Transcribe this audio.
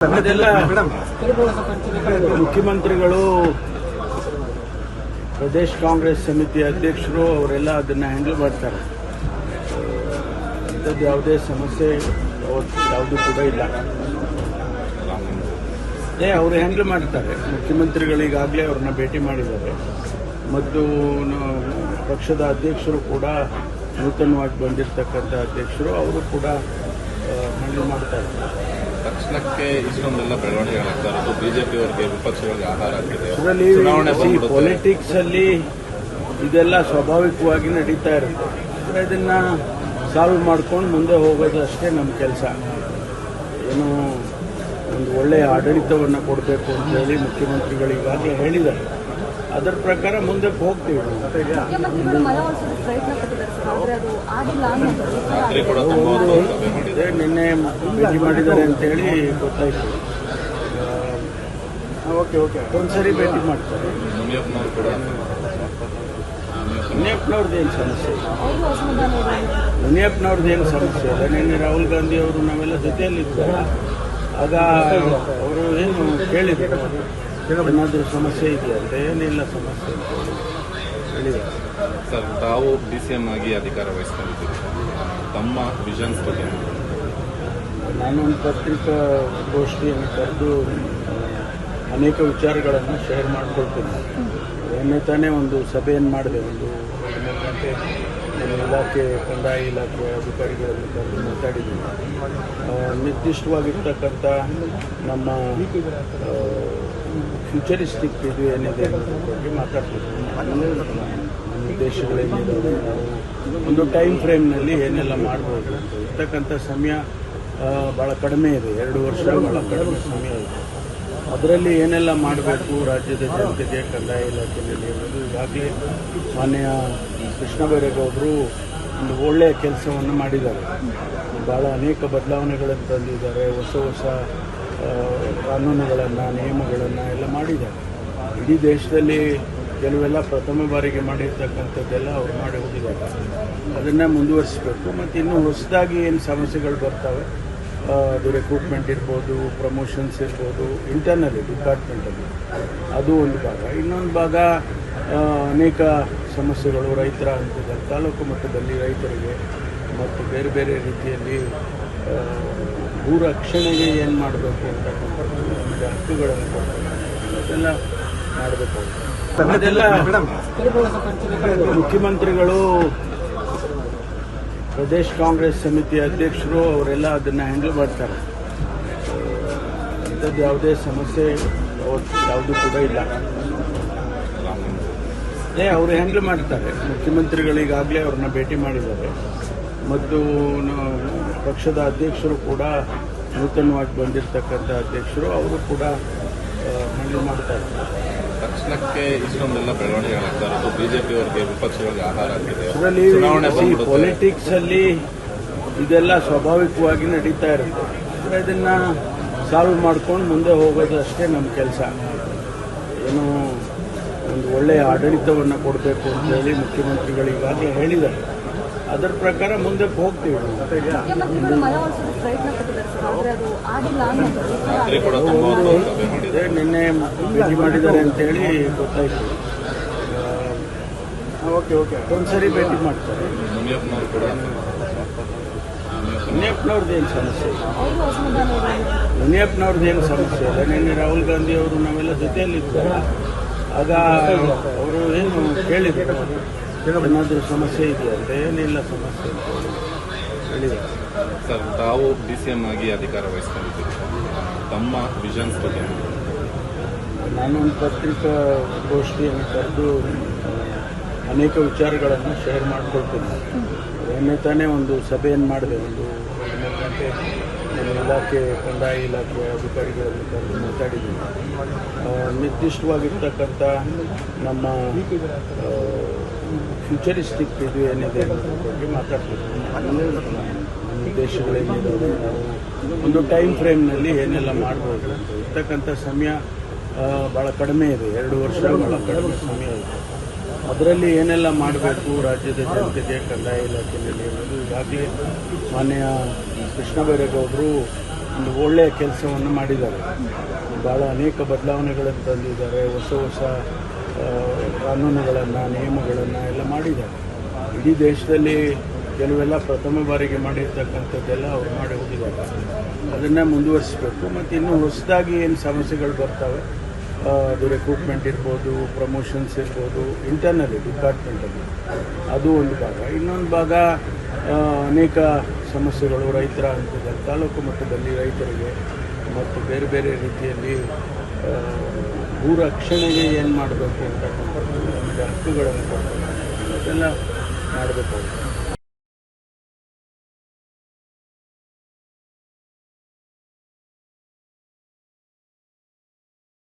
ಅದೆಲ್ಲ ಮುಖ್ಯಮಂತ್ರಿಗಳು, ಪ್ರದೇಶ ಕಾಂಗ್ರೆಸ್ ಸಮಿತಿ ಅಧ್ಯಕ್ಷರು ಅವರೆಲ್ಲ ಅದನ್ನು ಹ್ಯಾಂಡಲ್ ಮಾಡ್ತಾರೆ. ಅಂಥದ್ದು ಯಾವುದೇ ಸಮಸ್ಯೆ ಯಾವುದೂ ಕೂಡ ಇಲ್ಲ. ಅವರು ಹ್ಯಾಂಡಲ್ ಮಾಡ್ತಾರೆ. ಮುಖ್ಯಮಂತ್ರಿಗಳು ಈಗಾಗಲೇ ಅವ್ರನ್ನ ಭೇಟಿ ಮಾಡಿದ್ದಾರೆ ಮತ್ತು ಪಕ್ಷದ ಅಧ್ಯಕ್ಷರು ಕೂಡ ನೂತನವಾಗಿ ಬಂದಿರತಕ್ಕಂಥ ಅಧ್ಯಕ್ಷರು ಅವರು ಕೂಡ ಹ್ಯಾಂಡಲ್ ಮಾಡ್ತಾರೆ. ತಕ್ಷಣಕ್ಕೆ ಇಷ್ಟೊಂದೆಲ್ಲ ಬೆಳವಣಿಗೆಗಳಾಗ್ತಾ ಇರೋದು ಬಿಜೆಪಿ ಅವರಿಗೆ ವಿಪಕ್ಷಗಳಿಗೆ ಆಧಾರ ಆಗಿದೆ. ಇದರಲ್ಲಿ ಪೊಲಿಟಿಕ್ಸ್ ಅಲ್ಲಿ ಇದೆಲ್ಲ ಸ್ವಾಭಾವಿಕವಾಗಿ ನಡೀತಾ ಇರುತ್ತೆ. ಇದನ್ನ ಸಾಲ್ವ್ ಮಾಡ್ಕೊಂಡು ಮುಂದೆ ಹೋಗೋದು ಅಷ್ಟೇ ನಮ್ಮ ಕೆಲಸ. ಏನು ಒಂದು ಒಳ್ಳೆಯ ಆಡಳಿತವನ್ನು ಕೊಡಬೇಕು ಅಂತ ಹೇಳಿ ಮುಖ್ಯಮಂತ್ರಿಗಳು ಈಗಾಗಲೇ ಹೇಳಿದ್ದಾರೆ. ಅದರ ಪ್ರಕಾರ ಮುಂದಕ್ಕೆ ಹೋಗ್ತೀವಿ. ನಿನ್ನೆ ಭೇಟಿ ಮಾಡಿದ್ದಾರೆ ಅಂತೇಳಿ ಗೊತ್ತಾಯ್ತು. ಓಕೆ ಒಂದ್ಸರಿ ಭೇಟಿ ಮಾಡ್ತಾರೆ. ಮುನಿಯಪ್ಪನವ್ರದ್ದೇನು ಸಮಸ್ಯೆ ಇಲ್ಲ. ಮುನಿಯಪ್ಪನವ್ರದ್ದೇನು ಸಮಸ್ಯೆ ಇಲ್ಲ. ನಿನ್ನೆ ರಾಹುಲ್ ಗಾಂಧಿ ಅವರು ನಾವೆಲ್ಲ ಜೊತೆಯಲ್ಲಿದ್ದಾರೆ. ಆಗ ಅವರು ಏನು ಕೇಳಿದ್ರು, ಏನಾದರೂ ಸಮಸ್ಯೆ ಇದೆಯಂತೆ. ಏನಿಲ್ಲ ಸಮಸ್ಯೆ ಅಂತ ಹೇಳಿದ್ದಾರೆ. ಸರ್, ತಾವು ಡಿಸಿಎಂ ಆಗಿ ಅಧಿಕಾರ ವಹಿಸ್ಕೊಂಡಿದ್ದೀರಿ. ತಮ್ಮ ವಿಷನ್ಸ್ ಬಗ್ಗೆ ನಾನು ಒಂದು ಪತ್ರಿಕಾಗೋಷ್ಠಿಯನ್ನು ಕರೆದು ಅನೇಕ ವಿಚಾರಗಳನ್ನು ಶೇರ್ ಮಾಡ್ಕೊಳ್ತೀನಿ. ನಿನ್ನೆ ತಾನೇ ಒಂದು ಸಭೆಯನ್ನು ಮಾಡಿದೆ. ಒಂದು 2 ಗಂಟೆ ನಮ್ಮ ಇಲಾಖೆ, ಕಂದಾಯ ಇಲಾಖೆ ಅಧಿಕಾರಿಗಳನ್ನು ಕರೆದು ಮಾತಾಡಿದ್ದೀನಿ. ನಿರ್ದಿಷ್ಟವಾಗಿರ್ತಕ್ಕಂಥ ನಮ್ಮ ಫ್ಯೂಚರಿಸ್ಟಿಕ್ ಇದು ಏನಿದೆ ಅನ್ನೋದ್ರ ಬಗ್ಗೆ ಮಾತಾಡ್ತಿದ್ದೀನಿ. ನಮ್ಮ ದೇಶಗಳೇನಿದೆ, ನಾವು ಒಂದು ಟೈಮ್ ಫ್ರೇಮ್ನಲ್ಲಿ ಏನೆಲ್ಲ ಮಾಡ್ಬೋದು ಅಂತ. ಇರ್ತಕ್ಕಂಥ ಸಮಯ ಭಾಳ ಕಡಿಮೆ ಇದೆ. 2 ವರ್ಷ ಭಾಳ ಕಡಿಮೆ ಸಮಯ ಇದೆ. ಅದರಲ್ಲಿ ಏನೆಲ್ಲ ಮಾಡಬೇಕು ರಾಜ್ಯದ ಜನತೆಗೆ ಕಂದಾಯ ಇಲಾಖೆಯಲ್ಲಿ ಅನ್ನೋದು ಈಗಾಗಲೇ ಮಾನ್ಯ ಕೃಷ್ಣ ಬೈರೇಗೌಡರು ಒಂದು ಒಳ್ಳೆಯ ಕೆಲಸವನ್ನು ಮಾಡಿದ್ದಾರೆ. ಭಾಳ ಅನೇಕ ಬದಲಾವಣೆಗಳನ್ನು ತಂದಿದ್ದಾರೆ. ಹೊಸ ಕಾನೂನುಗಳನ್ನು, ನಿಯಮಗಳನ್ನು ಎಲ್ಲ ಮಾಡಿದ್ದಾರೆ. ಇಡೀ ದೇಶದಲ್ಲಿ ಕೆಲವೆಲ್ಲ ಪ್ರಥಮ ಬಾರಿಗೆ ಮಾಡಿರ್ತಕ್ಕಂಥದ್ದೆಲ್ಲ ಅವ್ರು ಮಾಡಿ ಹೋಗಿದ್ದಾರೆ. ಅದನ್ನು ಮುಂದುವರಿಸಬೇಕು. ಮತ್ತು ಇನ್ನೂ ಹೊಸದಾಗಿ ಏನು ಸಮಸ್ಯೆಗಳು ಬರ್ತವೆ, ಅದು ರಿಕ್ರೂಟ್ಮೆಂಟ್ ಇರ್ಬೋದು, ಪ್ರಮೋಷನ್ಸ್ ಇರ್ಬೋದು, ಇಂಟರ್ನಲ್ಲಿ ಡಿಪಾರ್ಟ್ಮೆಂಟಲ್ಲಿ, ಅದು ಒಂದು ಭಾಗ. ಇನ್ನೊಂದು ಭಾಗ ಅನೇಕ ಸಮಸ್ಯೆಗಳು ರೈತರ ಹಂತದಲ್ಲಿ, ತಾಲೂಕು ಮಟ್ಟದಲ್ಲಿ ರೈತರಿಗೆ ಮತ್ತು ಬೇರೆ ಬೇರೆ ರೀತಿಯಲ್ಲಿ ಭೂ ರಕ್ಷಣೆಗೆ ಏನು ಮಾಡಬೇಕು ಅಂತಕ್ಕಂಥದ್ದು, ನಮಗೆ ಹಕ್ಕುಗಳನ್ನು ಕೊಡ್ತಾರೆ, ಅದೆಲ್ಲ ಮಾಡಬೇಕು. ಅದೆಲ್ಲ ಮುಖ್ಯಮಂತ್ರಿಗಳು, ಪ್ರದೇಶ ಕಾಂಗ್ರೆಸ್ ಸಮಿತಿ ಅಧ್ಯಕ್ಷರು ಅವರೆಲ್ಲ ಅದನ್ನು ಹ್ಯಾಂಡಲ್ ಮಾಡ್ತಾರೆ. ಅಂಥದ್ದು ಯಾವುದೇ ಸಮಸ್ಯೆ ಯಾವುದೂ ಕೂಡ ಇಲ್ಲ. ಅವರು ಹ್ಯಾಂಡಲ್ ಮಾಡ್ತಾರೆ. ಮುಖ್ಯಮಂತ್ರಿಗಳು ಈಗಾಗಲೇ ಅವ್ರನ್ನ ಭೇಟಿ ಮಾಡಿದ್ದಾರೆ ಮತ್ತು ಪಕ್ಷದ ಅಧ್ಯಕ್ಷರು ಕೂಡ ನೂತನವಾಗಿ ಬಂದಿರತಕ್ಕಂಥ ಅಧ್ಯಕ್ಷರು ಅವರು ಕೂಡ ಹ್ಯಾಂಡಲ್ ಮಾಡ್ತಾರೆ. ತಕ್ಷಣಕ್ಕೆ ಇಷ್ಟೊಂದೆಲ್ಲ ಬೆಳವಣಿಗೆಗಳಾಗ್ತಾ ಇರೋದು ಬಿಜೆಪಿ ಅವರಿಗೆ ವಿಪಕ್ಷಗಳಿಗೆ ಆಧಾರ ಆಗಿದೆ. ಇದರಲ್ಲಿ ಪೊಲಿಟಿಕ್ಸ್ ಅಲ್ಲಿ ಇದೆಲ್ಲ ಸ್ವಾಭಾವಿಕವಾಗಿ ನಡೀತಾ ಇರುತ್ತೆ. ಇದನ್ನ ಸಾಲ್ವ್ ಮಾಡ್ಕೊಂಡು ಮುಂದೆ ಹೋಗೋದು ಅಷ್ಟೇ ನಮ್ಮ ಕೆಲಸ. ಏನು ಒಂದು ಒಳ್ಳೆಯ ಆಡಳಿತವನ್ನು ಕೊಡಬೇಕು ಅಂತ ಹೇಳಿ ಮುಖ್ಯಮಂತ್ರಿಗಳು ಈಗಾಗಲೇ ಹೇಳಿದ್ದಾರೆ. ಅದರ ಪ್ರಕಾರ ಮುಂದಕ್ಕೆ ಹೋಗ್ತೀವಿ. ನಿನ್ನೆ ಭೇಟಿ ಮಾಡಿದ್ದಾರೆ ಅಂತೇಳಿ ಗೊತ್ತಾಯ್ತು. ಓಕೆ ಒಂದ್ಸರಿ ಭೇಟಿ ಮಾಡ್ತಾರೆ. ಮುನಿಯಪ್ಪನವ್ರದ್ದೇನು ಸಮಸ್ಯೆ ಇಲ್ಲ. ಮುನಿಯಪ್ಪನವ್ರದ್ದೇನು ಸಮಸ್ಯೆ ಇಲ್ಲ. ನಿನ್ನೆ ರಾಹುಲ್ ಗಾಂಧಿ ಅವರು ನಾವೆಲ್ಲ ಜೊತೆಯಲ್ಲಿದ್ದಾರೆ. ಆಗ ಅವರು ಏನು ಕೇಳಿದ್ರು, ಏನಾದರೂ ಸಮಸ್ಯೆ ಇದೆಯಂತೆ. ಏನಿಲ್ಲ ಸಮಸ್ಯೆ ಅಂತ ಹೇಳಿದ್ದಾರೆ. ಸರ್, ತಾವು ಡಿಸಿಎಂ ಆಗಿ ಅಧಿಕಾರ ವಹಿಸ್ಕೊಂಡಿದ್ದೀರಿ. ತಮ್ಮ ವಿಷನ್ಸ್ ಬಗ್ಗೆ ನಾನು ಒಂದು ಪತ್ರಿಕಾಗೋಷ್ಠಿಯನ್ನು ಕರೆದು ಅನೇಕ ವಿಚಾರಗಳನ್ನು ಶೇರ್ ಮಾಡ್ಕೊಳ್ತೀನಿ. ನಿನ್ನೆ ತಾನೇ ಒಂದು ಸಭೆಯನ್ನು ಮಾಡಿದೆ. ಒಂದು 2 ಗಂಟೆ ನಮ್ಮ ಇಲಾಖೆ, ಕಂದಾಯ ಇಲಾಖೆ ಅಧಿಕಾರಿಗಳನ್ನು ಕರೆದು ಮಾತಾಡಿದ್ದೀನಿ. ನಿರ್ದಿಷ್ಟವಾಗಿರ್ತಕ್ಕಂಥ ನಮ್ಮ ಫ್ಯೂಚರಿಸ್ಟಿಕ್ ಇದು ಏನಿದೆ ಅನ್ನೋದ್ರ ಬಗ್ಗೆ ಮಾತಾಡ್ತಿದ್ದೀನಿ. ನಮ್ಮ ದೇಶಗಳೇನಿದೆ, ನಾವು ಒಂದು ಟೈಮ್ ಫ್ರೇಮ್ನಲ್ಲಿ ಏನೆಲ್ಲ ಮಾಡ್ಬೋದು ಅಂತ. ಇರ್ತಕ್ಕಂಥ ಸಮಯ ಭಾಳ ಕಡಿಮೆ ಇದೆ. 2 ವರ್ಷ ಭಾಳ ಕಡಿಮೆ ಸಮಯ ಇದೆ. ಅದರಲ್ಲಿ ಏನೆಲ್ಲ ಮಾಡಬೇಕು ರಾಜ್ಯದ ಜನತೆಗೆ ಕಂದಾಯ ಇಲಾಖೆಯಲ್ಲಿ ಅನ್ನೋದು ಈಗಾಗಲೇ ಮಾನ್ಯ ಕೃಷ್ಣ ಬೈರೇಗೌಡರು ಒಂದು ಒಳ್ಳೆಯ ಕೆಲಸವನ್ನು ಮಾಡಿದ್ದಾರೆ. ಭಾಳ ಅನೇಕ ಬದಲಾವಣೆಗಳನ್ನು ತಂದಿದ್ದಾರೆ. ಹೊಸ ಹೊಸ ಕಾನೂನುಗಳನ್ನು, ನಿಯಮಗಳನ್ನು ಎಲ್ಲ ಮಾಡಿದ್ದಾರೆ. ಇಡೀ ದೇಶದಲ್ಲಿ ಕೆಲವೆಲ್ಲ ಪ್ರಥಮ ಬಾರಿಗೆ ಮಾಡಿರ್ತಕ್ಕಂಥದ್ದೆಲ್ಲ ಅವ್ರು ಮಾಡಿ ಹೋಗಿದ್ದಾರೆ. ಅದನ್ನು ಮುಂದುವರಿಸಬೇಕು. ಮತ್ತು ಇನ್ನೂ ಹೊಸದಾಗಿ ಏನು ಸಮಸ್ಯೆಗಳು ಬರ್ತವೆ, ಅದು ರಿಕ್ರೂಟ್ಮೆಂಟ್ ಇರ್ಬೋದು, ಪ್ರಮೋಷನ್ಸ್ ಇರ್ಬೋದು, ಇಂಟರ್ನಲ್ಲಿ ಡಿಪಾರ್ಟ್ಮೆಂಟಲ್ಲಿ, ಅದು ಒಂದು ಭಾಗ. ಇನ್ನೊಂದು ಭಾಗ ಅನೇಕ ಸಮಸ್ಯೆಗಳು ರೈತರ ಹಂತದಲ್ಲಿ, ತಾಲೂಕು ಮಟ್ಟದಲ್ಲಿ ರೈತರಿಗೆ ಮತ್ತು ಬೇರೆ ಬೇರೆ ರೀತಿಯಲ್ಲಿ ಭೂ ರಕ್ಷಣೆಗೆ ಏನು ಮಾಡಬೇಕು ಅಂತಕ್ಕಂಥದ್ದು, ನಮಗೆ ಹಕ್ಕುಗಳನ್ನು ಕೊಡಬೇಕು, ಅದೆಲ್ಲ ಮಾಡಬೇಕಾಗುತ್ತೆ.